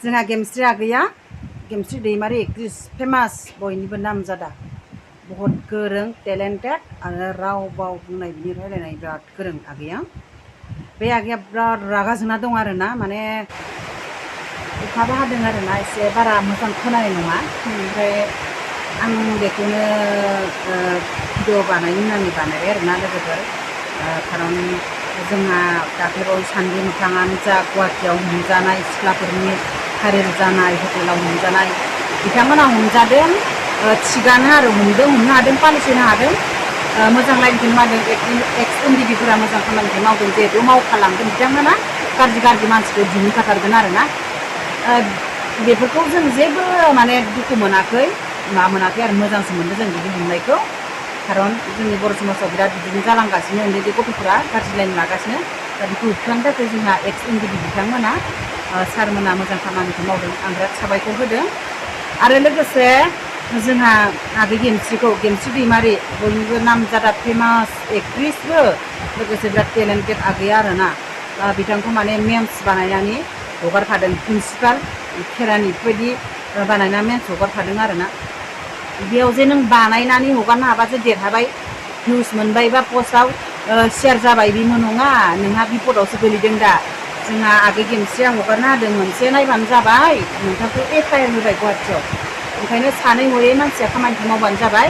जोंहा गेमस्रि आगैया गेमस्रि दैमारि actress famous बयनिबो नामजादा बहुत गोरों टेलेन्टेड आरो राव बाव बुंनाय बिनि रायलायनाय बिराद गोरों आगैया। बे आगैया बिराद रागा जोंना दं आरोना, माने अखाबो हादों आरोना, एसे बारा मोजां खोनानाय नङा। ओमफ्राय आं बेखौनो भिडिअ बानायनो होननानै बानायबाय आरोना लोगोफोर। खारन जोंहा दाख्लैबावै सानदि मोखाङानो जा गुवाहाटियाव हमजानाय सिख्लाफोरनि भाइरेल जानाय हटेलाव हमजानाय बिथांमोना हमजादों थिगानो आरो हमनो हादों, पानिश होनो हादों, मोजां लाइनखौ मावदों। एक्स एमडिबिफोरा मोजां खामानिखौ मावदों, जिहेथु मावखालांदों बिथांमोना गाज्रि मानसिखौ दिहुनखाथारगोन आरोना। बेफोरखौ जों जेबो माने दुखु मोनाखै, मा मोनाखै आरो मोजांसो मोनदों जों बिदि हमनायखौ। खारन जोंनि बर' समाजाव बिराद बिदिनो जालांगासिनो, उन्दै गथ'फोरा गाज्रि लाइन लागासिनो। दा बेखौ होबथानो थाखाय जोंहा एक्स एमडिबि बिथांमोना सारमोना मोजां खामानिखौ मावदों, आं बिराद साबायखर होदों। आरो लोगोसे जोंहा आगै गेमस्रि दैमारि बयनिबो नामजादा फेमास एक्ट्रिसबो लोगोसे बिराद टेलेन्टेड आगैया आरोना। बिथांखौ माने मेम्स बानायनानै हगारफादों, प्रिन्सिपाल खेरानि बेफोरबायदि बानायना मेम्स हगारफादों आरोना। बेयाव जे नों बानायनानै हगारनो हाबासो देरहाबाय, भिउस मोनबाय बा पस्टआव शेयार जाबाय, बेबो नङा, नोंहा बिपदआवसो गोलैदों। दा जोंहा आगै गेमस्रिया हगारना होदों, मोनसे नायबानो जाबाय, नोंथांखौ एफआइआर होबाय गुवाहाटियाव। ओंखायनो सानै हयै मानसिया खामानिखौ मावबानो जाबाय।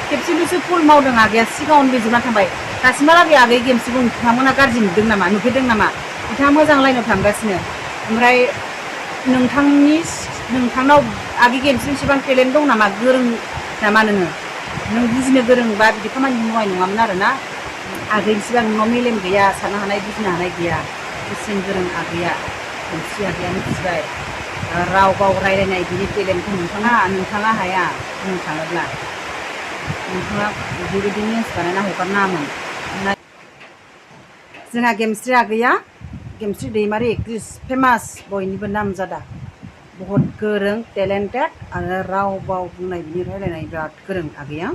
खेबसेल'सो भुल मावदों आगैया, सिगाङावनो बेजोबना थांबाय। दासिमहालागै आगै गेमस्रिखौ नोंथांमोना गाज्रि नुदों नामा, नुफेरदों नामा? बिथाङा मोजां लाइनाव थांगासिनो। ओमफ्राय नोंथांनाव आगै गेमस्रि एसेबां टेलेन्ट दं नामा, गोरों नामा नों बुजिनो गोरोंबा बिदि खामानि मावनाय नङामोन आरोना। आगै इसेबां नोंनाव मेलेम गैया, साननो हानाय बुजिनो हानाय गैया। बेसेन गोरों आगैया, गेमस्रि आगैया मिथिबाय। राव बाव रायलायनाय बिनि टेलेन्टखौ नोंथाङा हाया। बुंनो थाङोब्ला नोंथाङा बेबायदि मेम्स बानायना हगारनाङामोन। जोंहा गेमस्रि आगैया गेमस्रि दैमारि एक्ट्रिस फेमास बयनिबो नामजादा बहुत गोरों टेलेन्टेड आरो राव बाव बुंनाय बिनि रायलायनाय बिराद गोरों आगैया।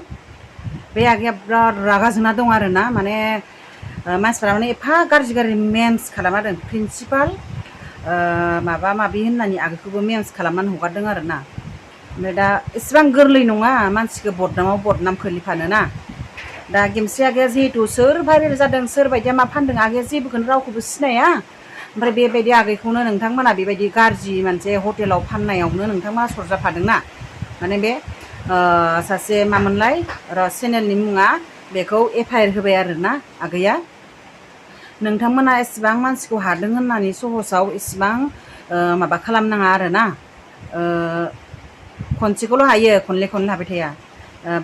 बे आगैया बिराद रागा जोंना दं आरोना, माने मानसिफ्रा माने एफा गाज्रि मेम्स खालामदों, प्रिन्सिपाल माबा माबि होननानै आगैखौबो मेम्स खालामनानै हगारदों आरोना। ओमफ्राय दा एसेबां गोरलै नङा मानसिखौ बदनाम खोलिफानो ना। दा गेमस्रि आगैया जिहेथु सोर भाइरेल जादों, सोर बायदिया मा फानदों, आगैया जेबोखौनो रावखौबो सिनाया। ओमफ्राय बेबायदि आगैखौनो नोंथांमोना बेबायदि गाज्रि मोनसे हटेलाव फाननायावनो नोंथांमोना सरजाफादोंना। माने बे सासे मामोनलाय चेनेलनि मुङा, बेखौ एफआइआर होबाय आरोना आगैया। नोंथांमोना एसेबां मानसिखौ हादों होननानै सहसाव एसेबां माबा खालामनाङा आरोना। खनसेखौल' हायो, खनले हाबाय थाया।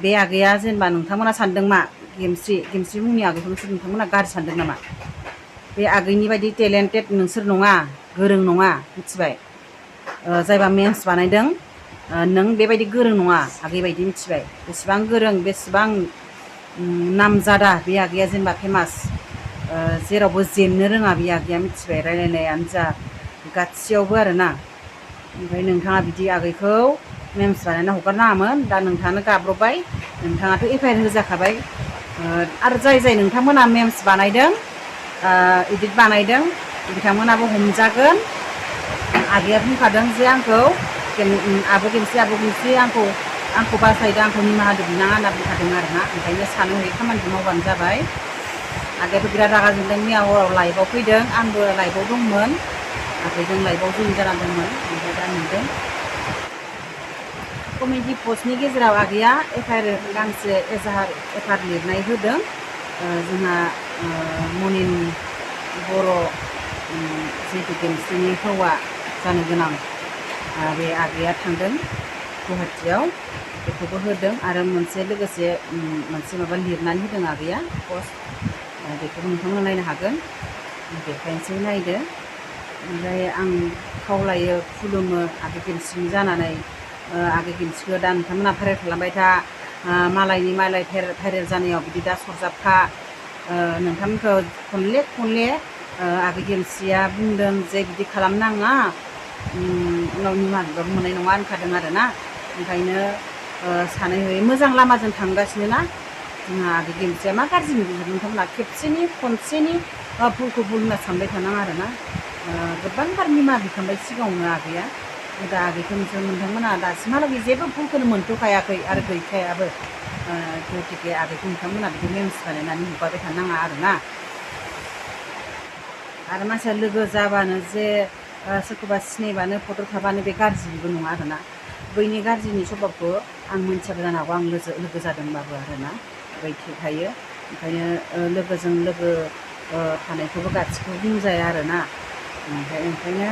बे आगैया जेनेबा नोंथांमोना सानदों मा, गेमस्रि मुंनि आगैखौ नोंथांमोना गाज्रि सानदों नामा? बे आगैनि बायदि टेलेन्टेड नोंसोर नङा, गोरों नङा, मिथिबाय? जायबा मेम्स बानायदों, नों बेबायदि गोरों नङा आगै बायदि, मिथिबाय? बेसेबां गोरों, बेसेबां नामजादा बे आगैया, जेनेबा फेमास, जेरावबो जेननो रोङा बे आगैया, मिथिबाय? रायलायनायानो जा गासैयावबो आरोना। ओमफ्राय नोंथाङा बिदि आगैखौ मेम्स बानायना हगारनाङामोन। दा नोंथाङानो गाब्रबबाय, नोंथाङाथ' एफआइआर होजाखाबाय। आरो जाय नोंथांमोना मेम्स बानायदों, इदिट बानायदों, बिथांमोनाबो हमजागोन। आगैया बुंखादों जे आंखौ आब' गेमस्रि आंखौ बासायदो, आंखौ निमाहा होदो बिनाङा होनना बुंखादों आरोना। ओंखायनो सानै हयै खामानिखौ मावबानो जाबाय। आगैयाथ' बिराद रागा जोंदों, मैया हराव लाइभआव फैदों, आंबो लाइभआव दंमोन, आगैजों लाइभआव जइन जाना दंमोन। ओमफ्राय दा नुदों कमेडि पस्टनि गेजेराव आगैया एफआइआर गांसे एफआइआर लिरनाय होदों। जोंहा मनिन बर' जिहेतु गेमस्रिनि हौवा जानो गोनां बे आगैया थांदों गुवाहाटियाव, बेखौबो होदों। आरो लोगोसे मोनसे माबा लिरनानै होदों आगैया पस्ट, बेखौबो नोंथांमोना नायनो हागोन, देखायनोसै, नायदो। ओमफ्राय आं खावलायो, खुलुमो आगै गेमस्रिनि जानानै, आगै गेमस्रिखौ दा नोंथांमोना भाइरेल खालामबाय था, मालाय भाइरेल जानायाव बिदि दा सरजाबखा। नोंथांमोनखौ खनले आगै गेमस्रिया बुंदों जे बिदि खालामनाङा, उनाव निमाहा बिबाबो मोननाय नङा होनखादों आरोना। ओंखायनो सानै हयै मोजां लामाजों थांगासिनो ना। जोंहा आगै गेमस्रिया मा गाज्रि नुदों नोंथांमोना खनसेनि भुलखौ भुल होनना सानबाय थानाङा आरोना। गोबांथार निमाहा बिखांबाय सिगाङावनो आगैया। दा आगैखौ नोंथांमोना दासिमहालागै जेबो भुलखौनो मोनथ'खायाखै आरो गैखायाबो गतिके आगैखौ नोंथांमोना बिदि मेम्स बानायनानै हगारबाय थानो नाङा आरोना। आरो मानसिया लोगो जाबानो जे सोरखौबा सिनायबानो फट' थाबानो बे गाज्रिबो नङा आरोना। बैनि गाज्रिनि स्वभाबखौ आं मोनथियाबो जानो हागौ, आं लोगो जादोंबाबो आरोना बेबायदि थायो। ओंखायनो लोगोजों लोगो थानायखौबो गासिखौबो बुंजाया आरोना। ओंखायनो